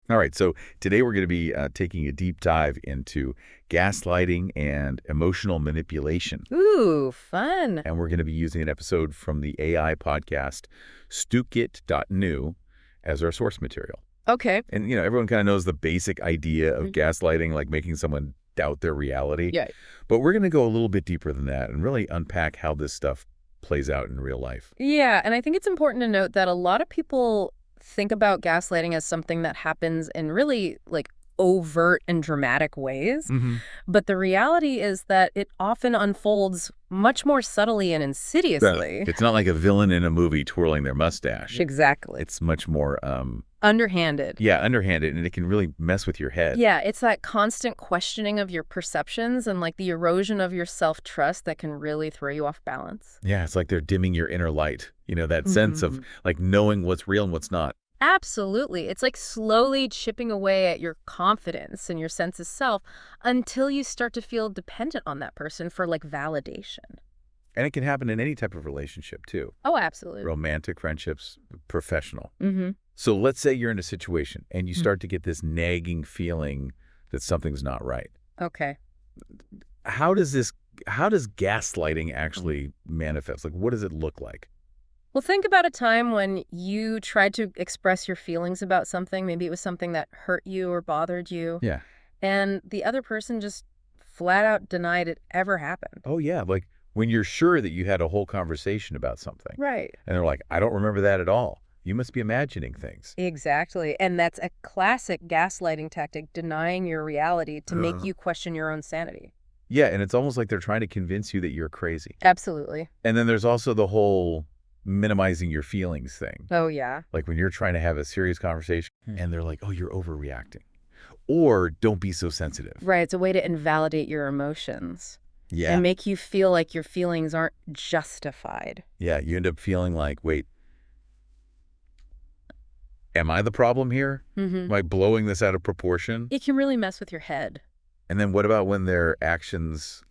All right, so today we're going to be taking a deep dive into gaslighting and emotional manipulation. Ooh, fun. And we're going to be using an episode from the AI podcast, Stookit.new, as our source material. Okay. And, everyone kind of knows the basic idea of gaslighting, like making someone doubt their reality. Yeah. But we're going to go a little bit deeper than that and really unpack how this stuff plays out in real life. Yeah, and I think it's important to note that a lot of people think about gaslighting as something that happens in really, overt and dramatic ways. But the reality is that it often unfolds much more subtly and insidiously. It's not like a villain in a movie twirling their mustache. Exactly. It's much more... underhanded. Yeah, underhanded, and it can really mess with your head. Yeah, it's that constant questioning of your perceptions and the erosion of your self-trust that can really throw you off balance. Yeah, it's like they're dimming your inner light. That sense of knowing what's real and what's not. Absolutely. It's like slowly chipping away at your confidence and your sense of self until you start to feel dependent on that person for validation. And it can happen in any type of relationship too. Oh, absolutely. Romantic, friendships, professional. Mm-hmm. So let's say you're in a situation and you start to get this nagging feeling that something's not right. Okay. How does gaslighting actually manifest? What does it look like? Well, think about a time when you tried to express your feelings about something. Maybe it was something that hurt you or bothered you. Yeah. And the other person just flat out denied it ever happened. Oh, yeah. When you're sure that you had a whole conversation about something. Right. And they're like, I don't remember that at all. You must be imagining things. Exactly. And that's a classic gaslighting tactic, denying your reality to make you question your own sanity. Yeah, and it's almost like they're trying to convince you that you're crazy. Absolutely. And then there's also the whole minimizing your feelings thing. Oh, yeah. Like when you're trying to have a serious conversation and they're like, oh, you're overreacting. Or don't be so sensitive. Right. It's a way to invalidate your emotions. Yeah. And make you feel like your feelings aren't justified. Yeah, you end up feeling like, wait, am I the problem here? Am I blowing this out of proportion? It can really mess with your head. And then what about when their actions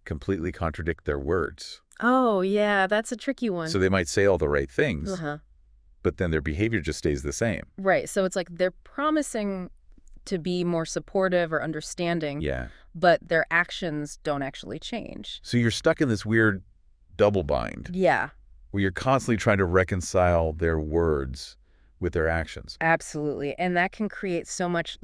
completely contradict their words? Oh, yeah, that's a tricky one. So they might say all the right things, Uh-huh. but then their behavior just stays the same. Right. So it's like they're promising to be more supportive or understanding, Yeah. but their actions don't actually change. So you're stuck in this weird double bind Yeah, where you're constantly trying to reconcile their words with their actions. absolutely. And that can create so much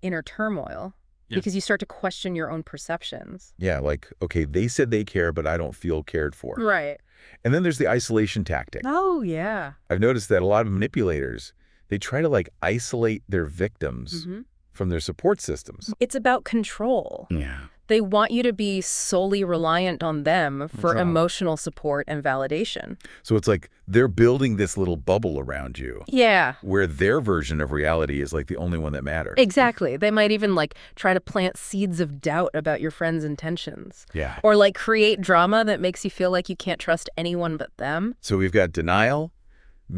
inner turmoil because you start to question your own perceptions. Yeah, okay, they said they care, but I don't feel cared for. Right. And then there's the isolation tactic. Oh, yeah. I've noticed that a lot of manipulators, they try to isolate their victims from their support systems. It's about control. Yeah. They want you to be solely reliant on them for right. emotional support and validation. So it's like they're building this little bubble around you. Yeah. Where their version of reality is the only one that matters. Exactly. They might even try to plant seeds of doubt about your friend's intentions. Yeah. Or create drama that makes you feel like you can't trust anyone but them. So we've got denial,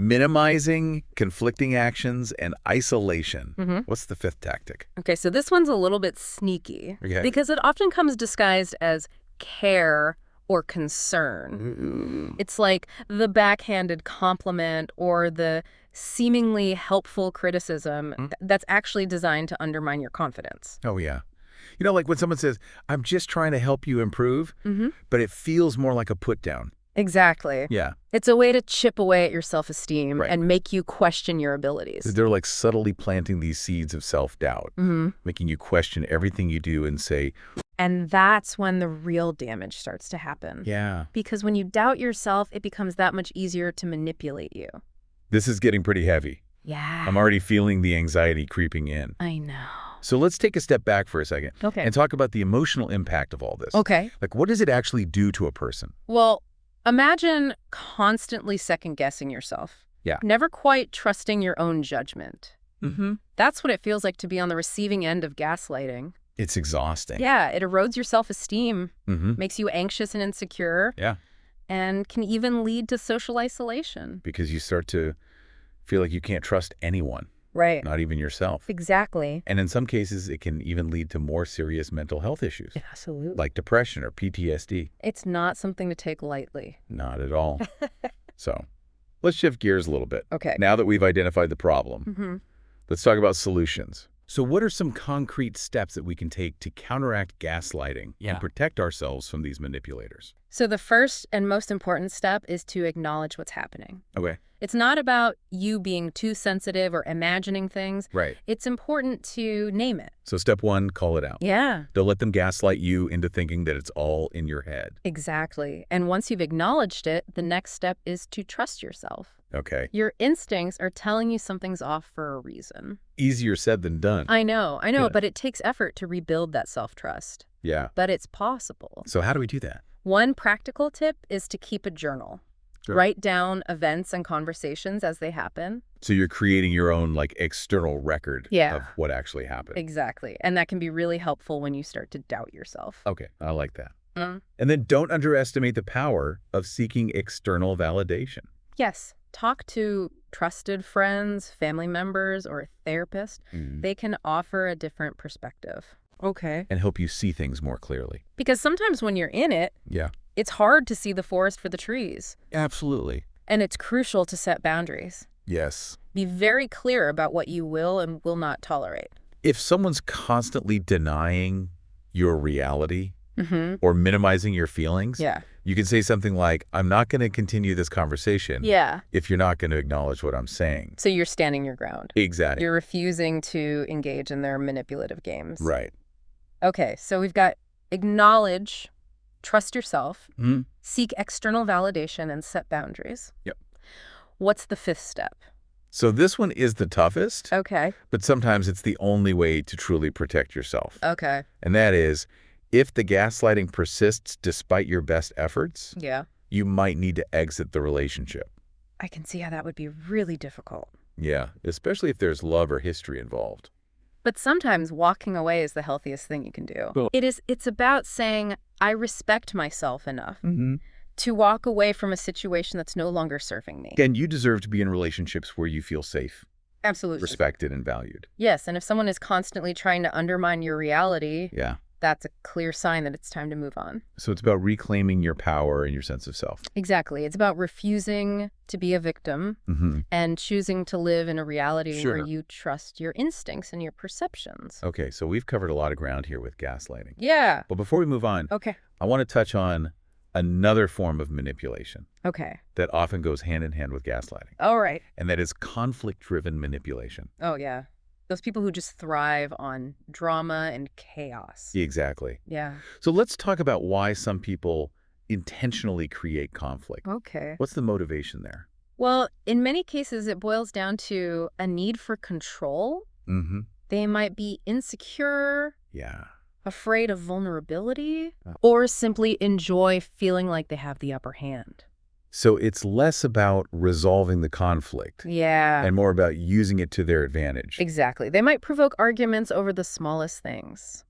minimizing conflicting actions, and isolation. What's the fifth tactic? Okay, so this one's a little bit sneaky because it often comes disguised as care or concern. It's like the backhanded compliment or the seemingly helpful criticism that's actually designed to undermine your confidence. Oh, yeah. When someone says, I'm just trying to help you improve, but it feels more like a put down. Exactly. Yeah. It's a way to chip away at your self-esteem Right. and make you question your abilities. They're subtly planting these seeds of self-doubt, making you question everything you do and say, And that's when the real damage starts to happen. yeah, Because when you doubt yourself, it becomes that much easier to manipulate you. this is getting pretty heavy. Yeah. I'm already feeling the anxiety creeping in. I know. So let's take a step back for a second Okay. and talk about the emotional impact of all this. Okay. What does it actually do to a person? Well, imagine constantly second-guessing yourself. Yeah. Never quite trusting your own judgment. That's what it feels like to be on the receiving end of gaslighting. It's exhausting. Yeah, it erodes your self-esteem, Mm-hmm. makes you anxious and insecure, Yeah, and can even lead to social isolation. because you start to feel like you can't trust anyone, Right. not even yourself. Exactly. And in some cases, it can even lead to more serious mental health issues, Absolutely. like depression or PTSD. It's not something to take lightly. Not at all. So let's shift gears a little bit. Okay. Now that we've identified the problem, Let's talk about solutions. So what are some concrete steps that we can take to counteract gaslighting and protect ourselves from these manipulators? So the first and most important step is to acknowledge what's happening. Okay. It's not about you being too sensitive or imagining things. Right. It's important to name it. So step one, call it out. Yeah. Don't let them gaslight you into thinking that it's all in your head. Exactly. And once you've acknowledged it, the next step is to trust yourself. Okay. Your instincts are telling you something's off for a reason. Easier said than done. I know, Yeah. but it takes effort to rebuild that self-trust. Yeah. But it's possible. So how do we do that? One practical tip is to keep a journal. Sure. Write down events and conversations as they happen. So you're creating your own external record Yeah. of what actually happened. Exactly. And that can be really helpful when you start to doubt yourself. Okay, I like that. Mm. And then don't underestimate the power of seeking external validation. Yes. Talk to trusted friends, family members, or a therapist. They can offer a different perspective. Okay. And help you see things more clearly. Because sometimes when you're in it, Yeah. it's hard to see the forest for the trees. Absolutely. And it's crucial to set boundaries. Yes. Be very clear about what you will and will not tolerate. If someone's constantly denying your reality or minimizing your feelings, Yeah. you can say something like, I'm not going to continue this conversation Yeah. if you're not going to acknowledge what I'm saying. So you're standing your ground. Exactly. You're refusing to engage in their manipulative games. Right. Okay, so we've got acknowledge, trust yourself, Mhm. seek external validation, and set boundaries. Yep. What's the fifth step? So this one is the toughest, Okay. but sometimes it's the only way to truly protect yourself. Okay. And that is, if the gaslighting persists despite your best efforts, Yeah. you might need to exit the relationship. I can see how that would be really difficult. Yeah, especially if there's love or history involved. But sometimes walking away is the healthiest thing you can do. Cool. It's about saying, I respect myself enough to walk away from a situation that's no longer serving me. And you deserve to be in relationships where you feel safe, Absolutely. respected, and valued. Yes, and if someone is constantly trying to undermine your reality, Yeah. that's a clear sign that it's time to move on. So it's about reclaiming your power and your sense of self. Exactly. It's about refusing to be a victim and choosing to live in a reality where you trust your instincts and your perceptions. Okay, so we've covered a lot of ground here with gaslighting. Yeah. But before we move on, Okay. I want to touch on another form of manipulation Okay. that often goes hand in hand with gaslighting, All right. and that is conflict-driven manipulation. Oh, yeah. Those people who just thrive on drama and chaos. Exactly. Yeah. So let's talk about why some people intentionally create conflict. Okay. What's the motivation there? Well, in many cases, it boils down to a need for control. They might be insecure, Yeah. afraid of vulnerability, or simply enjoy feeling like they have the upper hand. So it's less about resolving the conflict Yeah. and more about using it to their advantage. Exactly. They might provoke arguments over the smallest things.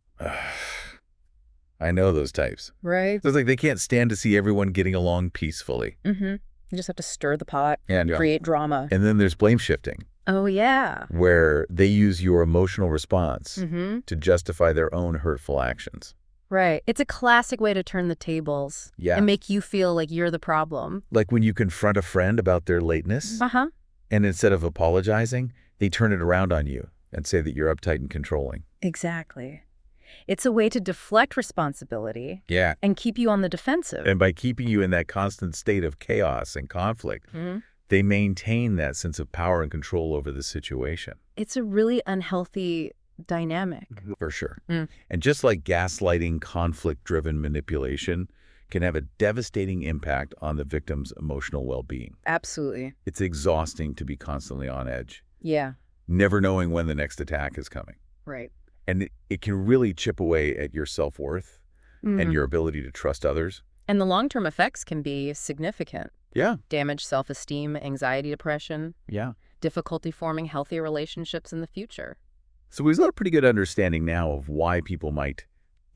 I know those types. Right? So it's like they can't stand to see everyone getting along peacefully. You just have to stir the pot, And create drama. and then there's blame shifting, Oh, yeah. where they use your emotional response Mm-hmm. to justify their own hurtful actions. Right. It's a classic way to turn the tables Yeah. and make you feel like you're the problem. Like when you confront a friend about their lateness, Uh-huh. and instead of apologizing, they turn it around on you and say that you're uptight and controlling. Exactly. It's a way to deflect responsibility Yeah. and keep you on the defensive. And by keeping you in that constant state of chaos and conflict, they maintain that sense of power and control over the situation. It's a really unhealthy dynamic. For sure. And just like gaslighting, conflict-driven manipulation can have a devastating impact on the victim's emotional well-being. Absolutely. It's exhausting to be constantly on edge, Yeah. never knowing when the next attack is coming. Right. And it can really chip away at your self-worth and your ability to trust others. And the long-term effects can be significant. Yeah. Damaged self-esteem, anxiety, depression, Yeah. difficulty forming healthy relationships in the future. So we've got a pretty good understanding now of why people might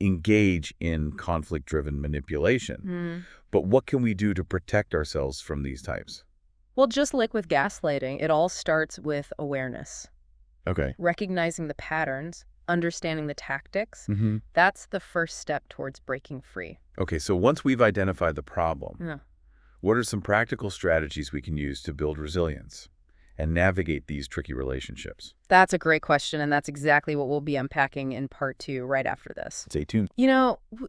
engage in conflict-driven manipulation. But what can we do to protect ourselves from these types? Well, just like with gaslighting, it all starts with awareness. Okay. Recognizing the patterns, understanding the tactics, that's the first step towards breaking free. Okay, so once we've identified the problem, Yeah. what are some practical strategies we can use to build resilience and navigate these tricky relationships? That's a great question, and that's exactly what we'll be unpacking in part 2 right after this. Stay tuned.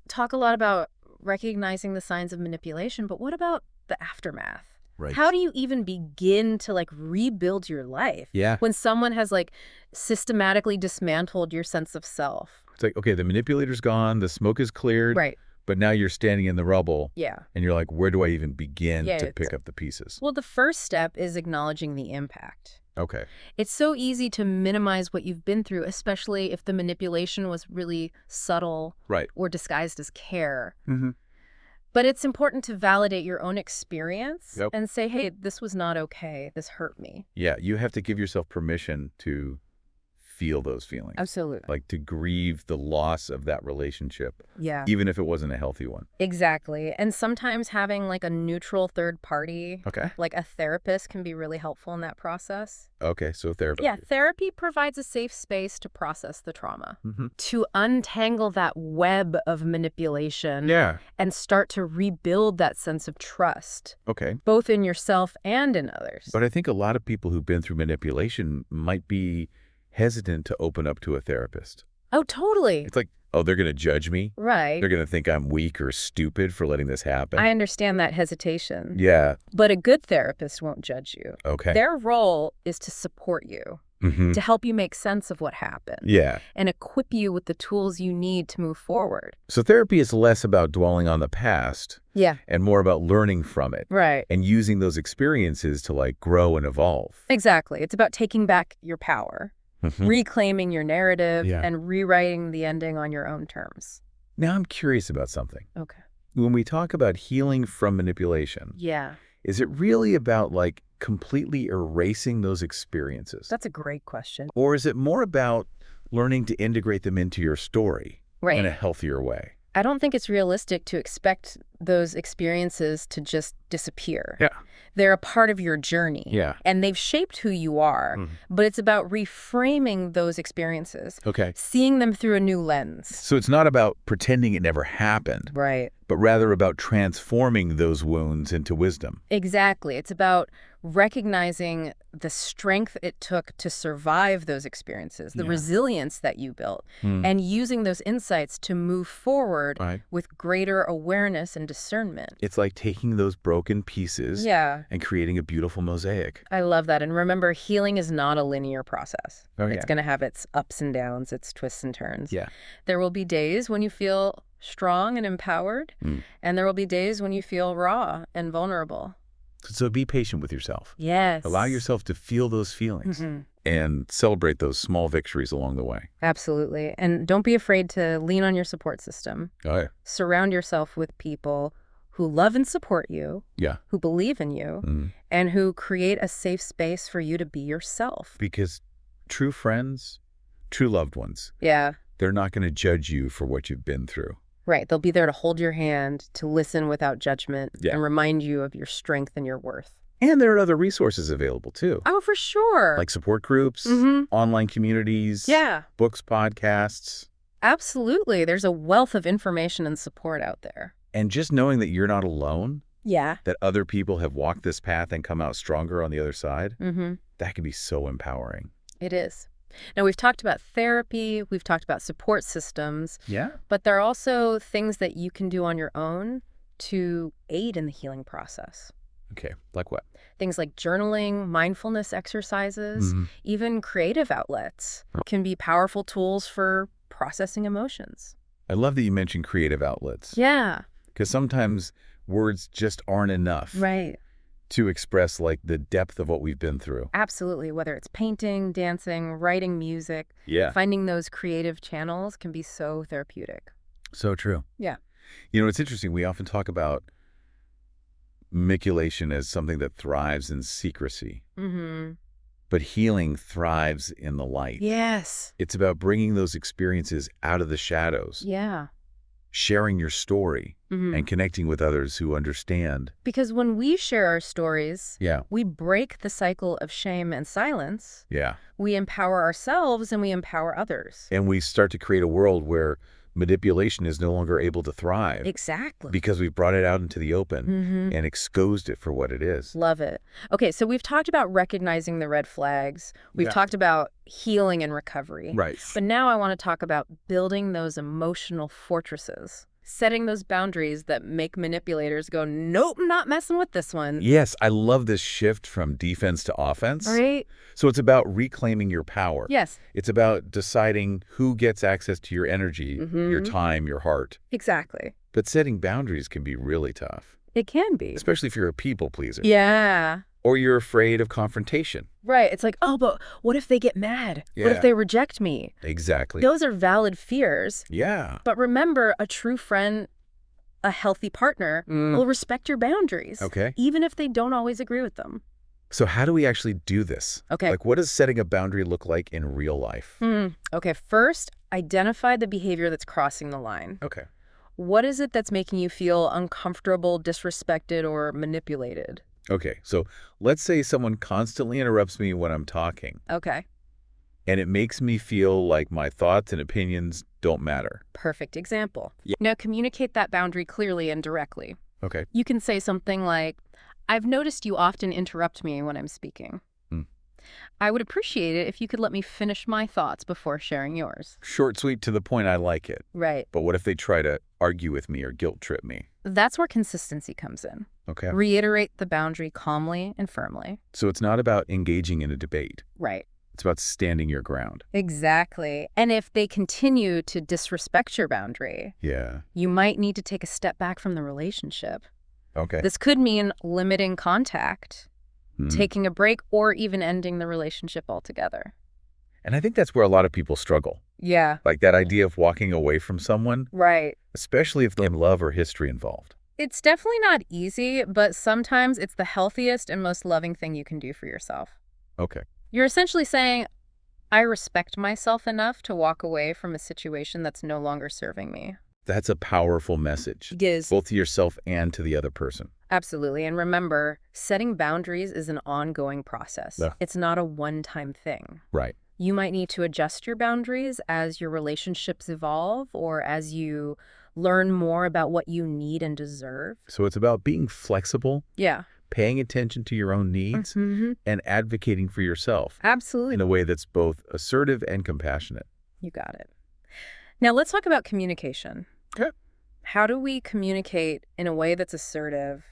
Talk a lot about recognizing the signs of manipulation, but what about the aftermath? Right. How do you even begin to rebuild your life? Yeah. When someone has systematically dismantled your sense of self. It's like, okay, the manipulator's gone, the smoke is cleared. Right. But now you're standing in the rubble. Yeah. And you're like, where do I even begin to pick up the pieces? Well, the first step is acknowledging the impact. Okay. It's so easy to minimize what you've been through, especially if the manipulation was really subtle or disguised as care. Mm-hmm. But it's important to validate your own experience and say, hey, this was not okay. This hurt me. Yeah, you have to give yourself permission to feel those feelings. Absolutely. To grieve the loss of that relationship. Yeah. Even if it wasn't a healthy one. Exactly. And sometimes having a neutral third party, okay, like a therapist, can be really helpful in that process. Okay, so therapy. Yeah, therapy provides a safe space to process the trauma, to untangle that web of manipulation, and start to rebuild that sense of trust. Okay. Both in yourself and in others. But I think a lot of people who've been through manipulation might be hesitant to open up to a therapist. Oh, totally. It's like, oh, they're going to judge me? Right. They're going to think I'm weak or stupid for letting this happen? I understand that hesitation. Yeah. But a good therapist won't judge you. Okay. Their role is to support you, to help you make sense of what happened. Yeah. And equip you with the tools you need to move forward. So therapy is less about dwelling on the past. Yeah. And more about learning from it. Right. And using those experiences to grow and evolve. Exactly. It's about taking back your power. Reclaiming your narrative and rewriting the ending on your own terms. Now I'm curious about something. Okay. When we talk about healing from manipulation, is it really about completely erasing those experiences? That's a great question. Or is it more about learning to integrate them into your story in a healthier way? I don't think it's realistic to expect those experiences to just disappear. Yeah. They're a part of your journey. Yeah. And they've shaped who you are. But it's about reframing those experiences. Okay. Seeing them through a new lens. So it's not about pretending it never happened. Right. But rather about transforming those wounds into wisdom. Exactly. It's about recognizing the strength it took to survive those experiences, the resilience that you built, and using those insights to move forward with greater awareness and discernment. It's like taking those broken pieces and creating a beautiful mosaic. I love that. And remember, healing is not a linear process. It's going to have its ups and downs, its twists and turns. Yeah. There will be days when you feel strong and empowered, and there will be days when you feel raw and vulnerable. So be patient with yourself. Yes. Allow yourself to feel those feelings and celebrate those small victories along the way. Absolutely. And don't be afraid to lean on your support system. Oh, yeah. Surround yourself with people who love and support you, who believe in you, and who create a safe space for you to be yourself. Because true friends, true loved ones, they're not going to judge you for what you've been through. Right. They'll be there to hold your hand, to listen without judgment, and remind you of your strength and your worth. And there are other resources available, too. Oh, for sure. Like support groups, online communities, books, podcasts. Absolutely. There's a wealth of information and support out there. And just knowing that you're not alone, that other people have walked this path and come out stronger on the other side, that can be so empowering. It is. Now, we've talked about therapy, we've talked about support systems, but there are also things that you can do on your own to aid in the healing process. Okay, like what? Things like journaling, mindfulness exercises, even creative outlets can be powerful tools for processing emotions. I love that you mentioned creative outlets. Yeah. Because sometimes words just aren't enough. Right. To express the depth of what we've been through. Absolutely. Whether it's painting, dancing, writing music, finding those creative channels can be so therapeutic. So true. Yeah. It's interesting. We often talk about manipulation as something that thrives in secrecy. But healing thrives in the light. Yes. It's about bringing those experiences out of the shadows. Yeah. Sharing your story and connecting with others who understand. Because when we share our stories, we break the cycle of shame and silence. Yeah. We empower ourselves and we empower others. And we start to create a world where manipulation is no longer able to thrive. Exactly. Because we've brought it out into the open and exposed it for what it is. Love it. Okay, so we've talked about recognizing the red flags. We've talked about healing and recovery. Right. But now I want to talk about building those emotional fortresses. Setting those boundaries that make manipulators go, nope, not messing with this one. Yes, I love this shift from defense to offense. Right? So it's about reclaiming your power. Yes. It's about deciding who gets access to your energy, your time, your heart. Exactly. But setting boundaries can be really tough. It can be. Especially if you're a people pleaser. Yeah. Or you're afraid of confrontation. Right. It's like, oh, but what if they get mad? Yeah. What if they reject me? Exactly. Those are valid fears. Yeah. But remember, a true friend, a healthy partner, will respect your boundaries. Okay. Even if they don't always agree with them. So how do we actually do this? Okay. Like, what does setting a boundary look like in real life? Okay. First, identify the behavior that's crossing the line. Okay. What is it that's making you feel uncomfortable, disrespected, or manipulated? Okay, so let's say someone constantly interrupts me when I'm talking. Okay. And it makes me feel like my thoughts and opinions don't matter. Perfect example. Yeah. Now communicate that boundary clearly and directly. Okay. You can say something like, I've noticed you often interrupt me when I'm speaking. I would appreciate it if you could let me finish my thoughts before sharing yours. Short, sweet, to the point, I like it. Right. But what if they try to argue with me or guilt trip me? That's where consistency comes in. Okay. Reiterate the boundary calmly and firmly. So it's not about engaging in a debate. Right. It's about standing your ground. Exactly. And if they continue to disrespect your boundary, you might need to take a step back from the relationship. Okay. This could mean limiting contact, taking a break, or even ending the relationship altogether. And I think that's where a lot of people struggle. Yeah. Like that idea of walking away from someone. Right. Especially if they have love or history involved. It's definitely not easy, but sometimes it's the healthiest and most loving thing you can do for yourself. Okay. You're essentially saying, I respect myself enough to walk away from a situation that's no longer serving me. That's a powerful message. It is. Both to yourself and to the other person. Absolutely. And remember, setting boundaries is an ongoing process. Yeah. It's not a one-time thing. Right. You might need to adjust your boundaries as your relationships evolve or as you learn more about what you need and deserve. So it's about being flexible. Yeah. Paying attention to your own needs and advocating for yourself. Absolutely. In a way that's both assertive and compassionate. You got it. Now let's talk about communication. Okay. How do we communicate in a way that's assertive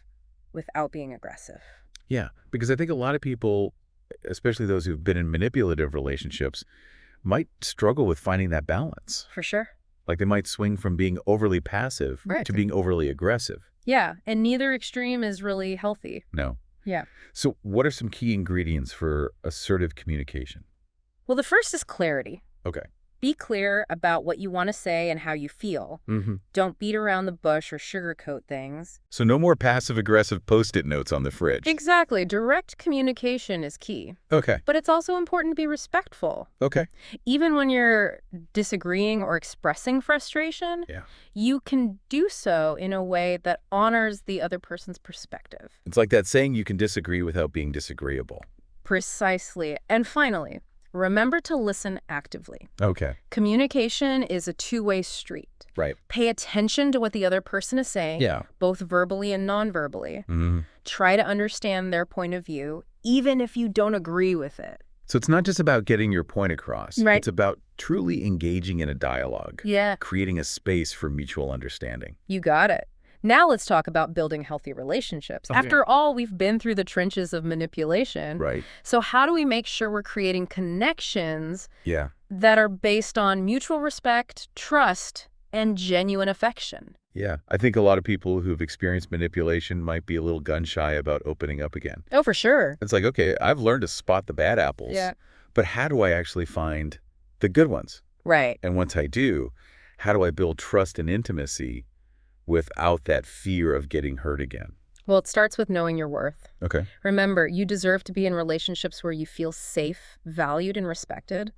without being aggressive? Yeah, because I think a lot of people, especially those who've been in manipulative relationships, might struggle with finding that balance. For sure. Like they might swing from being overly passive to being overly aggressive. Yeah, and neither extreme is really healthy. No. Yeah. So what are some key ingredients for assertive communication? Well, the first is clarity. Okay. Be clear about what you want to say and how you feel. Don't beat around the bush or sugarcoat things. So no more passive-aggressive Post-it notes on the fridge. Exactly. Direct communication is key. Okay. But it's also important to be respectful. Okay. Even when you're disagreeing or expressing frustration, you can do so in a way that honors the other person's perspective. It's like that saying, you can disagree without being disagreeable. Precisely. And finally, remember to listen actively. Okay. Communication is a two-way street. Right. Pay attention to what the other person is saying, both verbally and non-verbally. Try to understand their point of view, even if you don't agree with it. So it's not just about getting your point across. Right. It's about truly engaging in a dialogue. Yeah. Creating a space for mutual understanding. You got it. Now let's talk about building healthy relationships. Okay. After all, we've been through the trenches of manipulation. Right. So how do we make sure we're creating connections that are based on mutual respect, trust, and genuine affection? Yeah. I think a lot of people who've experienced manipulation might be a little gun-shy about opening up again. Oh, for sure. It's like, okay, I've learned to spot the bad apples. Yeah. But how do I actually find the good ones? Right. And once I do, how do I build trust and intimacy without that fear of getting hurt again? Well, it starts with knowing your worth. Okay. Remember, you deserve to be in relationships where you feel safe, valued, and respected.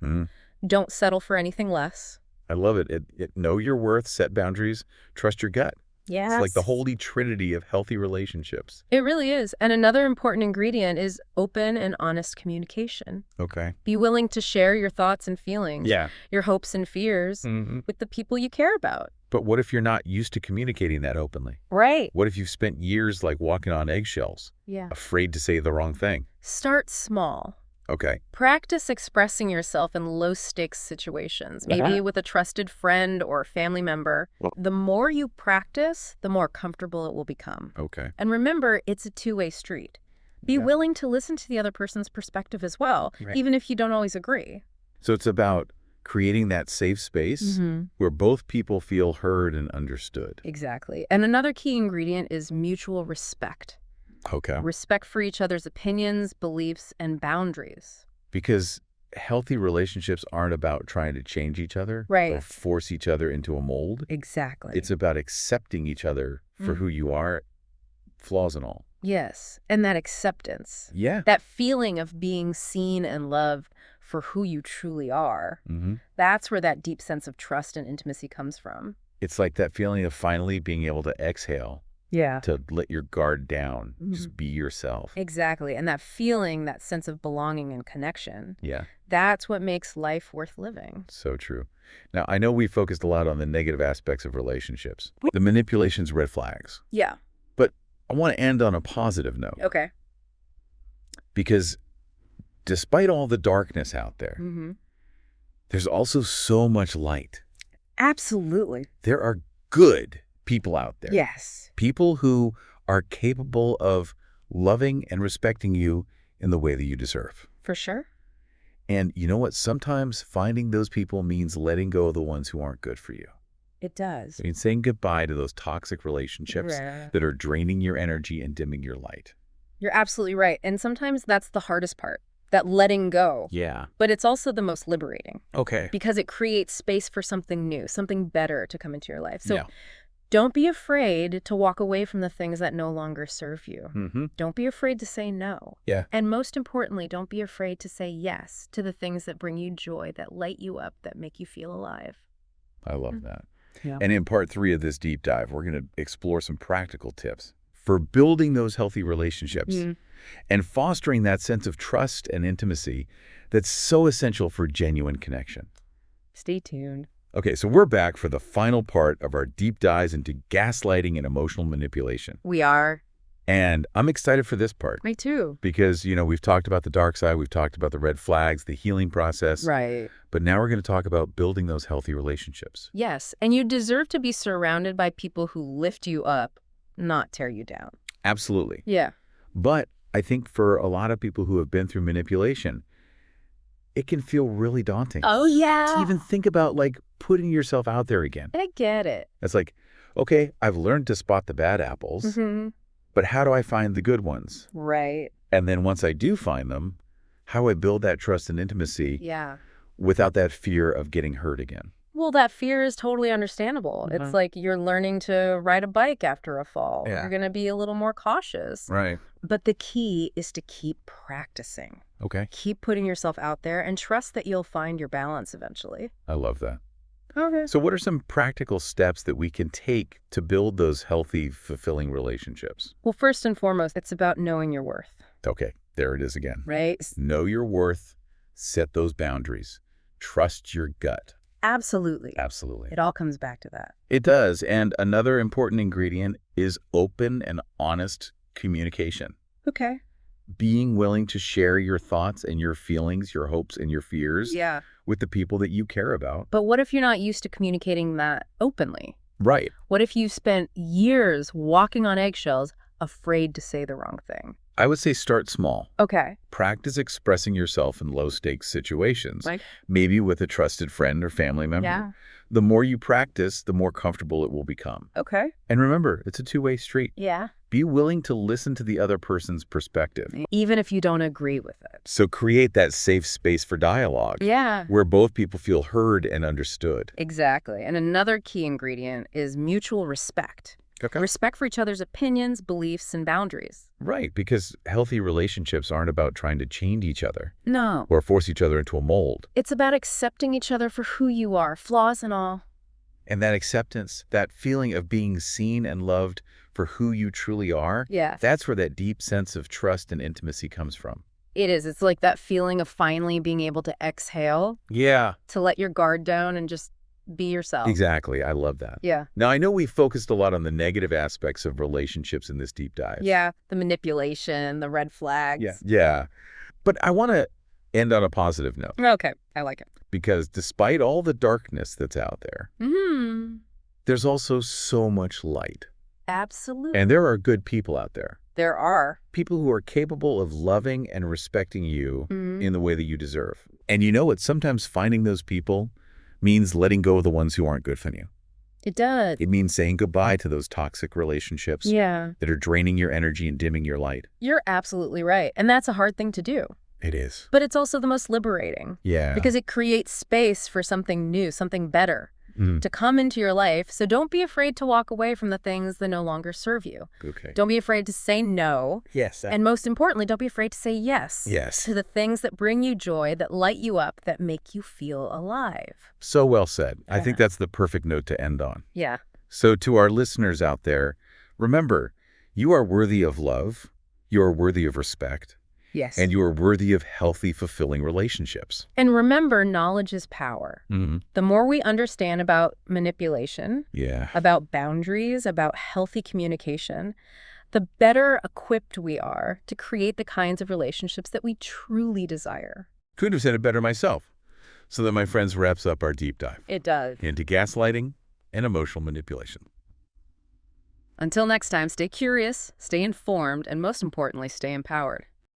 Don't settle for anything less. I love it. Know your worth, set boundaries, trust your gut. Yes. It's like the holy trinity of healthy relationships. It really is. And another important ingredient is open and honest communication. Okay. Be willing to share your thoughts and feelings, your hopes and fears with the people you care about. But what if you're not used to communicating that openly? Right. What if you've spent years like walking on eggshells, afraid to say the wrong thing? Start small. Okay. Practice expressing yourself in low-stakes situations, maybe with a trusted friend or family member. The more you practice, the more comfortable it will become. Okay. And remember, it's a two-way street. Be willing to listen to the other person's perspective as well, even if you don't always agree. So it's about creating that safe space where both people feel heard and understood. Exactly. And another key ingredient is mutual respect. Okay. Respect for each other's opinions, beliefs, and boundaries. Because healthy relationships aren't about trying to change each other or force each other into a mold. Exactly. It's about accepting each other for who you are, flaws and all. Yes. And that acceptance. Yeah. That feeling of being seen and loved for who you truly are. That's where that deep sense of trust and intimacy comes from. It's like that feeling of finally being able to exhale. To let your guard down, just be yourself. Exactly. And that feeling, that sense of belonging and connection. Yeah. That's what makes life worth living. So true. Now, I know we focused a lot on the negative aspects of relationships. The manipulation's red flags. Yeah. But I want to end on a positive note. Okay. Because despite all the darkness out there, there's also so much light. Absolutely. There are good people out there. Yes. People who are capable of loving and respecting you in the way that you deserve. For sure. And you know what? Sometimes finding those people means letting go of the ones who aren't good for you. It does. I mean, saying goodbye to those toxic relationships that are draining your energy and dimming your light. You're absolutely right. And sometimes that's the hardest part, that letting go. Yeah. But it's also the most liberating. Okay. Because it creates space for something new, something better to come into your life. So don't be afraid to walk away from the things that no longer serve you. Don't be afraid to say no. Yeah. And most importantly, don't be afraid to say yes to the things that bring you joy, that light you up, that make you feel alive. I love that. Yeah. And in part 3 of this deep dive, we're going to explore some practical tips for building those healthy relationships and fostering that sense of trust and intimacy that's so essential for genuine connection. Stay tuned. Okay, so we're back for the final part of our deep dives into gaslighting and emotional manipulation. We are. And I'm excited for this part. Me too. Because, you know, we've talked about the dark side, we've talked about the red flags, the healing process. Right. But now we're going to talk about building those healthy relationships. Yes, and you deserve to be surrounded by people who lift you up, not tear you down. Absolutely. Yeah. But I think for a lot of people who have been through manipulation, it can feel really daunting. Oh, yeah. To even think about, like, putting yourself out there again. I get it. It's like, okay, I've learned to spot the bad apples, but how do I find the good ones? Right. And then once I do find them, how do I build that trust and intimacy without that fear of getting hurt again? Well, that fear is totally understandable. It's like you're learning to ride a bike after a fall. Yeah. You're going to be a little more cautious. Right. But the key is to keep practicing. Okay. Keep putting yourself out there and trust that you'll find your balance eventually. I love that. Okay. So what are some practical steps that we can take to build those healthy, fulfilling relationships? Well, first and foremost, it's about knowing your worth. Okay, there it is again. Right? Know your worth, set those boundaries, trust your gut. Absolutely. Absolutely. It all comes back to that. It does. And another important ingredient is open and honest communication. Okay. Being willing to share your thoughts and your feelings, your hopes and your fears with the people that you care about. But what if you're not used to communicating that openly? Right. What if you've spent years walking on eggshells, afraid to say the wrong thing? I would say start small. Okay. Practice expressing yourself in low-stakes situations, Like? maybe with a trusted friend or family member. Yeah. The more you practice, the more comfortable it will become. Okay. And remember, it's a two-way street. Yeah. Be willing to listen to the other person's perspective. Even if you don't agree with it. So create that safe space for dialogue. Yeah. Where both people feel heard and understood. Exactly. And another key ingredient is mutual respect. Okay. Respect for each other's opinions, beliefs, and boundaries. Right, because healthy relationships aren't about trying to change each other. No. Or force each other into a mold. It's about accepting each other for who you are, flaws and all. And that acceptance, that feeling of being seen and loved for who you truly are, that's where that deep sense of trust and intimacy comes from. It is. It's like that feeling of finally being able to exhale. Yeah. To let your guard down and just be yourself. Exactly. I love that. Yeah. Now, I know we focused a lot on the negative aspects of relationships in this deep dive. Yeah. The manipulation, the red flags. Yeah. Yeah. But I want to end on a positive note. Okay. I like it. Because despite all the darkness that's out there, there's also so much light. Absolutely. And there are good people out there. There are. People who are capable of loving and respecting you in the way that you deserve. And you know what? Sometimes finding those people means letting go of the ones who aren't good for you. It does. It means saying goodbye to those toxic relationships that are draining your energy and dimming your light. You're absolutely right. And that's a hard thing to do. It is. But it's also the most liberating. Yeah. Because it creates space for something new, something better to come into your life. So don't be afraid to walk away from the things that no longer serve you. Okay. Don't be afraid to say no. Yes. And most importantly, don't be afraid to say yes. Yes. To the things that bring you joy, that light you up, that make you feel alive. So well said. Yeah. I think that's the perfect note to end on. Yeah. So to our listeners out there, remember, you are worthy of love. You are worthy of respect. Yes. And you are worthy of healthy, fulfilling relationships. And remember, knowledge is power. The more we understand about manipulation, about boundaries, about healthy communication, the better equipped we are to create the kinds of relationships that we truly desire. Couldn't have said it better myself. So that, my friends, wraps up our deep dive. It does. Into gaslighting and emotional manipulation. Until next time, stay curious, stay informed, and most importantly, stay empowered.